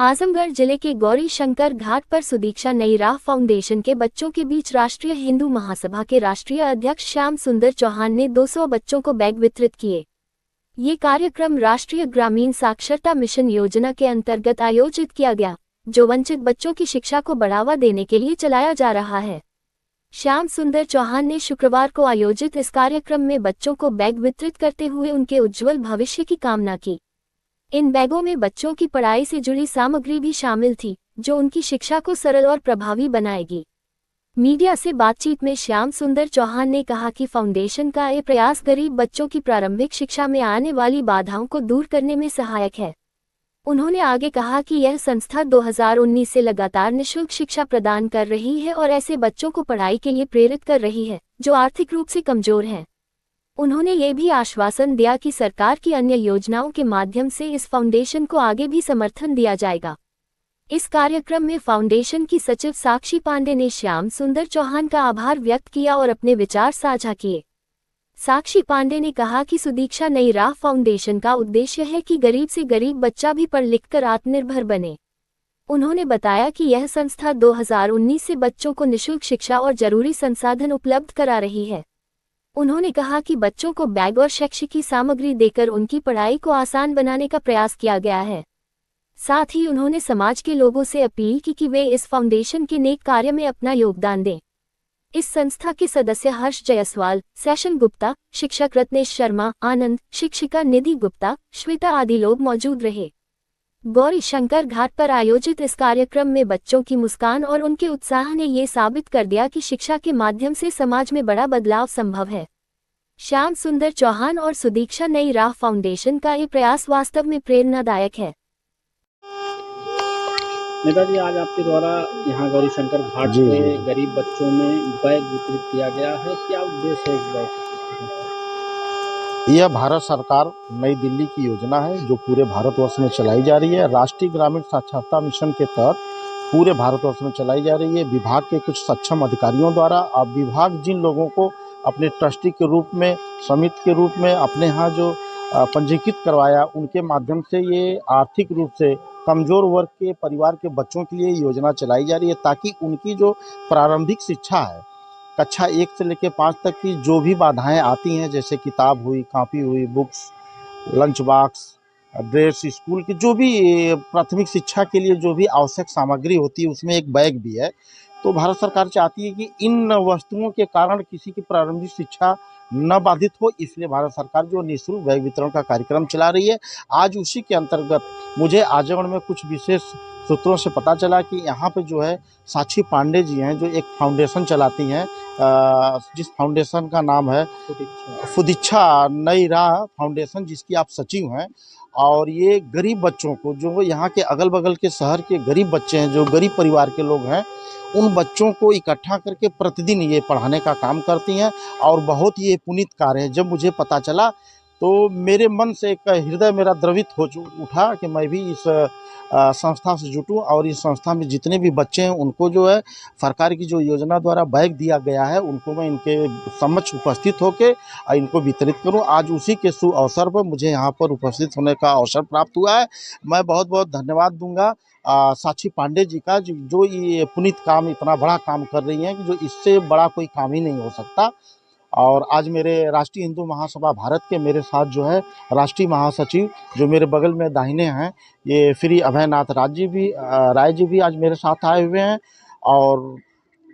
आजमगढ़ जिले के गौरी शंकर घाट पर सुदीक्षा नई राह फाउंडेशन के बच्चों के बीच राष्ट्रीय हिंदू महासभा के राष्ट्रीय अध्यक्ष श्याम सुंदर चौहान ने 200 बच्चों को बैग वितरित किए। ये कार्यक्रम राष्ट्रीय ग्रामीण साक्षरता मिशन योजना के अंतर्गत आयोजित किया गया, जो वंचित बच्चों की शिक्षा को बढ़ावा देने के लिए चलाया जा रहा है। श्याम सुंदर चौहान ने शुक्रवार को आयोजित इस कार्यक्रम में बच्चों को बैग वितरित करते हुए उनके उज्जवल भविष्य की कामना की। इन बैगों में बच्चों की पढ़ाई से जुड़ी सामग्री भी शामिल थी, जो उनकी शिक्षा को सरल और प्रभावी बनाएगी। मीडिया से बातचीत में श्याम सुंदर चौहान ने कहा कि फाउंडेशन का ये प्रयास गरीब बच्चों की प्रारंभिक शिक्षा में आने वाली बाधाओं को दूर करने में सहायक है। उन्होंने आगे कहा कि यह संस्था 2019 से लगातार निःशुल्क शिक्षा प्रदान कर रही है और ऐसे बच्चों को पढ़ाई के लिए प्रेरित कर रही है, जो आर्थिक रूप से कमजोर हैं। उन्होंने ये भी आश्वासन दिया कि सरकार की अन्य योजनाओं के माध्यम से इस फाउंडेशन को आगे भी समर्थन दिया जाएगा। इस कार्यक्रम में फाउंडेशन की सचिव साक्षी पांडे ने श्याम सुंदर चौहान का आभार व्यक्त किया और अपने विचार साझा किए। साक्षी पांडे ने कहा कि सुदीक्षा नई राह फाउंडेशन का उद्देश्य है कि गरीब से गरीब बच्चा भी पढ़ लिखकर आत्मनिर्भर बने। उन्होंने बताया कि यह संस्था 2019 से बच्चों को निःशुल्क शिक्षा और जरूरी संसाधन उपलब्ध करा रही है। उन्होंने कहा कि बच्चों को बैग और शैक्षिक सामग्री देकर उनकी पढ़ाई को आसान बनाने का प्रयास किया गया है। साथ ही उन्होंने समाज के लोगों से अपील की कि वे इस फाउंडेशन के नेक कार्य में अपना योगदान दें। इस संस्था के सदस्य हर्ष जायसवाल, सेशन गुप्ता, शिक्षक रत्नेश शर्मा, आनंद, शिक्षिका निधि गुप्ता, श्वेता आदि लोग मौजूद रहे। गौरी शंकर घाट पर आयोजित इस कार्यक्रम में बच्चों की मुस्कान और उनके उत्साह ने ये साबित कर दिया कि शिक्षा के माध्यम से समाज में बड़ा बदलाव संभव है। श्याम सुंदर चौहान और सुदीक्षा नई राह फाउंडेशन का ये प्रयास वास्तव में प्रेरणादायक है। नेताजी, आज आपके द्वारा यहाँ गौरी शंकर घाट पे गरीब बच्चों में बैग वितरित किया गया है, क्या उद्देश्य है इस बैग? यह भारत सरकार नई दिल्ली की योजना है जो पूरे भारतवर्ष में चलाई जा रही है। राष्ट्रीय ग्रामीण साक्षरता मिशन के तहत पूरे भारतवर्ष में चलाई जा रही है। विभाग के कुछ सक्षम अधिकारियों द्वारा अब विभाग जिन लोगों को अपने ट्रस्टी के रूप में, समिति के रूप में अपने यहाँ जो पंजीकृत करवाया, उनके माध्यम से ये आर्थिक रूप से कमज़ोर वर्ग के परिवार के बच्चों के लिए योजना चलाई जा रही है, ताकि उनकी जो प्रारंभिक शिक्षा है, कक्षा 1 से लेकर 5 तक की जो भी बाधाएं आती हैं, जैसे किताब हुई, कॉपी हुई, books, lunch box, dress, school की जो भी प्राथमिक शिक्षा के लिए जो भी आवश्यक सामग्री होती है, उसमें एक बैग भी है। तो भारत सरकार चाहती है कि इन वस्तुओं के कारण किसी की प्रारंभिक शिक्षा न बाधित हो, इसलिए भारत सरकार जो निःशुल्क बैग वितरण का कार्यक्रम चला रही है। आज उसी के अंतर्गत मुझे आजमगढ़ में कुछ विशेष सूत्रों से पता चला कि यहाँ पे जो है साक्षी पांडे जी हैं, जो एक फाउंडेशन चलाती हैं, जिस फाउंडेशन का नाम है सुदीक्षा नई राह फाउंडेशन, जिसकी आप सचिव हैं। और ये गरीब बच्चों को, जो यहाँ के अगल बगल के शहर के गरीब बच्चे हैं, जो गरीब परिवार के लोग हैं, उन बच्चों को इकट्ठा करके प्रतिदिन ये पढ़ाने का काम करती हैं और बहुत ही ये पुनीत कार्य है। जब मुझे पता चला तो मेरे मन से एक हृदय मेरा द्रवित हो उठा कि मैं भी इस संस्था से जुटूं और इस संस्था में जितने भी बच्चे हैं उनको जो है सरकार की जो योजना द्वारा बैग दिया गया है, उनको मैं इनके समक्ष उपस्थित होकर इनको वितरित करूं। आज उसी के शुभ अवसर पर मुझे यहाँ पर उपस्थित होने का अवसर प्राप्त हुआ है। मैं बहुत बहुत धन्यवाद दूंगा साक्षी पांडे जी का, जो ये पुनीत काम, इतना बड़ा काम कर रही हैं कि जो इससे बड़ा कोई काम ही नहीं हो सकता। और आज मेरे राष्ट्रीय हिंदू महासभा भारत के मेरे साथ जो है राष्ट्रीय महासचिव, जो मेरे बगल में दाहिने हैं, ये श्री अभयनाथ राय जी भी आज मेरे साथ आए हुए हैं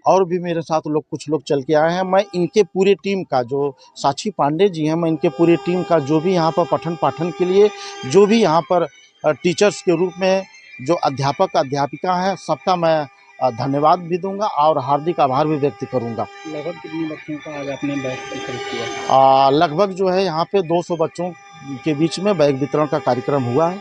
और भी मेरे साथ कुछ लोग चल के आए हैं। मैं इनके पूरे टीम का, जो साक्षी पांडे जी हैं, मैं इनके पूरे टीम का जो भी यहाँ पर पठन पाठन के लिए जो भी यहाँ पर टीचर्स के रूप में जो अध्यापक अध्यापिका हैं, सबका मैं धन्यवाद भी दूंगा और हार्दिक आभार भी व्यक्त करूंगा। लगभग कितने बच्चों का आज आपने बैग वितरित किया? लगभग जो है यहाँ पे 200 बच्चों के बीच में बैग वितरण का कार्यक्रम हुआ है।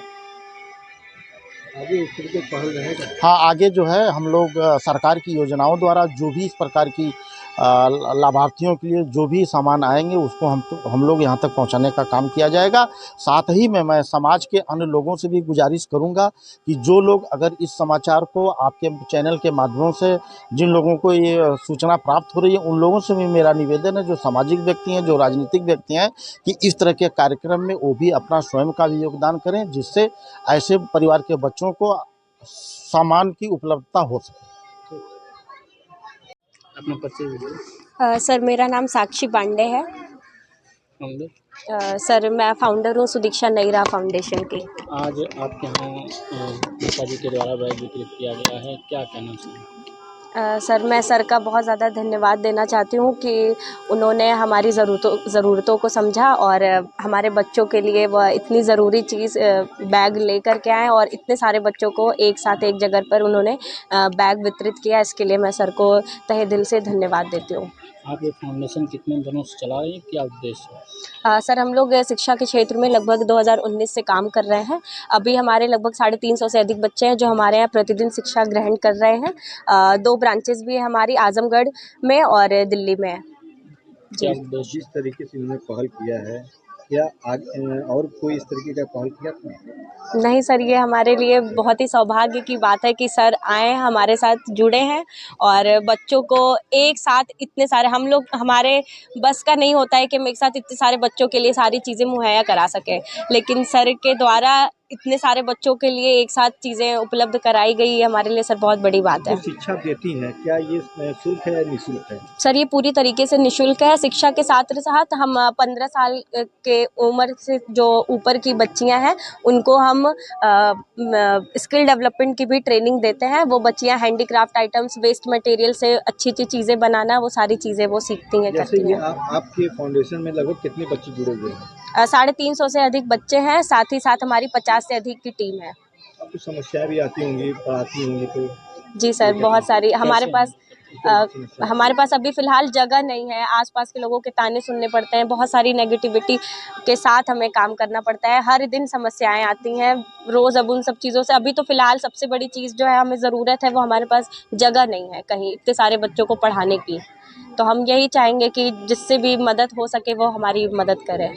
आगे इस तरीके पहल रहेगा? हाँ, आगे जो है हम लोग सरकार की योजनाओं द्वारा जो भी इस प्रकार की लाभार्थियों के लिए जो भी सामान आएंगे, उसको हम लोग यहाँ तक पहुँचाने का काम किया जाएगा। साथ ही में मैं समाज के अन्य लोगों से भी गुजारिश करूँगा कि जो लोग अगर इस समाचार को आपके चैनल के माध्यम से जिन लोगों को ये सूचना प्राप्त हो रही है, उन लोगों से भी मेरा निवेदन है, जो सामाजिक व्यक्ति हैं, जो राजनीतिक व्यक्ति हैं, कि इस तरह के कार्यक्रम में वो भी अपना स्वयं का भी योगदान करें, जिससे ऐसे परिवार के बच्चों को सामान की उपलब्धता हो सके। अपना परिचय दीजिए। सर मेरा नाम साक्षी पांडे है। फाउंडर। सर मैं फाउंडर हूँ सुदीक्षा नईरा फाउंडेशन की। आज आपके यहाँ पिताजी के द्वारा बैग वितरित किया गया है, क्या कहना चाहिए? सर मैं सर का बहुत ज़्यादा धन्यवाद देना चाहती हूँ कि उन्होंने हमारी ज़रूरतों को समझा और हमारे बच्चों के लिए वह इतनी ज़रूरी चीज़ बैग लेकर के आए और इतने सारे बच्चों को एक साथ एक जगह पर उन्होंने बैग वितरित किया। इसके लिए मैं सर को तहे दिल से धन्यवाद देती हूँ। आप ये फाउंडेशन कितने दिनों से चला रहे हैं, क्या उद्देश्य है? सर हम लोग शिक्षा के क्षेत्र में लगभग 2019 से काम कर रहे हैं। अभी हमारे लगभग 350 से अधिक बच्चे हैं जो हमारे यहाँ प्रतिदिन शिक्षा ग्रहण कर रहे हैं। 2 ब्रांचेस भी है हमारी, आजमगढ़ में और दिल्ली में। क्या जी। उद्देश्य? जिस तरीके से इन्होंने पहल किया है, क्या और कोई इस तरीके का पहल किया था? नहीं सर, ये हमारे लिए बहुत ही सौभाग्य की बात है कि सर आए, हमारे साथ जुड़े हैं और बच्चों को एक साथ इतने सारे, हम लोग, हमारे बस का नहीं होता है कि हम एक साथ इतने सारे बच्चों के लिए सारी चीज़ें मुहैया करा सकें, लेकिन सर के द्वारा इतने सारे बच्चों के लिए एक साथ चीज़ें उपलब्ध कराई गई, ये हमारे लिए सर बहुत बड़ी बात है। जो शिक्षा देती हैं, क्या ये शुल्क है या निःशुल्क है? सर ये पूरी तरीके से निःशुल्क है। शिक्षा के साथ साथ हम 15 साल के उम्र से जो ऊपर की बच्चियां हैं उनको हम स्किल डेवलपमेंट की भी ट्रेनिंग देते हैं। वो बच्चियां हैंडीक्राफ्ट आइटम्स, वेस्ट मटेरियल से अच्छी अच्छी चीज़ें बनाना, वो सारी चीज़ें वो सीखती हैं, जैसे करती ये हैं। आपके फाउंडेशन में लगभग कितने बच्चे जुड़े हुए हैं? 350 से अधिक बच्चे हैं, साथ ही साथ हमारी 50 से अधिक की टीम है। आपको समस्याएं भी आती होंगी, पढ़ाती होंगी तो? जी सर, बहुत सारी हमारे पास हमारे पास अभी फ़िलहाल जगह नहीं है। आसपास के लोगों के ताने सुनने पड़ते हैं, बहुत सारी नेगेटिविटी के साथ हमें काम करना पड़ता है। हर दिन समस्याएं आती हैं रोज़। अब उन सब चीज़ों से अभी तो फ़िलहाल सबसे बड़ी चीज़ जो है हमें ज़रूरत है, वो हमारे पास जगह नहीं है कहीं इतने सारे बच्चों को पढ़ाने की। तो हम यही चाहेंगे कि जिससे भी मदद हो सके वो हमारी मदद करे।